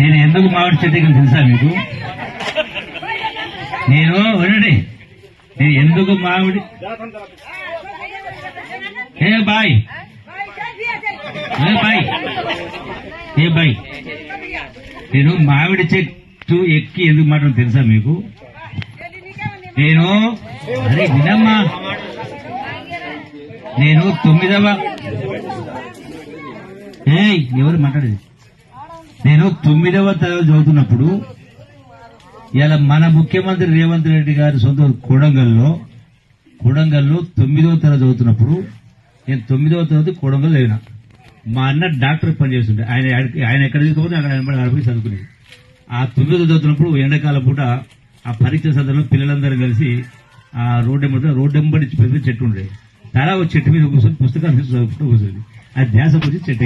నేను ఎందుకు మామిడి చెట్టు ఎక్కిన తెలుసా మీకు? వినండి, నేను ఎందుకు మామిడి బాయ్ నేను మామిడి చెట్టు ఎక్కి ఎందుకు మాట్లాడు తెలుసా మీకు? అరే వినమ్మా, నేను 9వ ఎవరు మాట్లాడేది? నేను 9వ తరగతి చదువుతున్నప్పుడు ఇలా మన ముఖ్యమంత్రి రేవంత్ రెడ్డి గారి సొంత కొడంగల్లో 9వ తరగతి చదువుతున్నప్పుడు నేను 9వ తరగతి కొడంగల్ లేనా. మా అన్న డాక్టర్ పని చేస్తుంటే ఆయన ఎక్కడ తీసుకుపోతే అక్కడ అడిపోయి చదువుకునేది. ఆ 9వ చదువుతున్నప్పుడు ఎండాకాలం పూట ఆ పరీక్ష సందర్భంలో పిల్లలందరూ కలిసి ఆ రోడ్డెంబడి పెద్ద చెట్టు ఉండేది. తలా ఒక చెట్టు మీద కూర్చొని పుస్తకాలు చదువుకుంటూ కూర్చొని ఆ ధ్యాస వచ్చి చెట్టు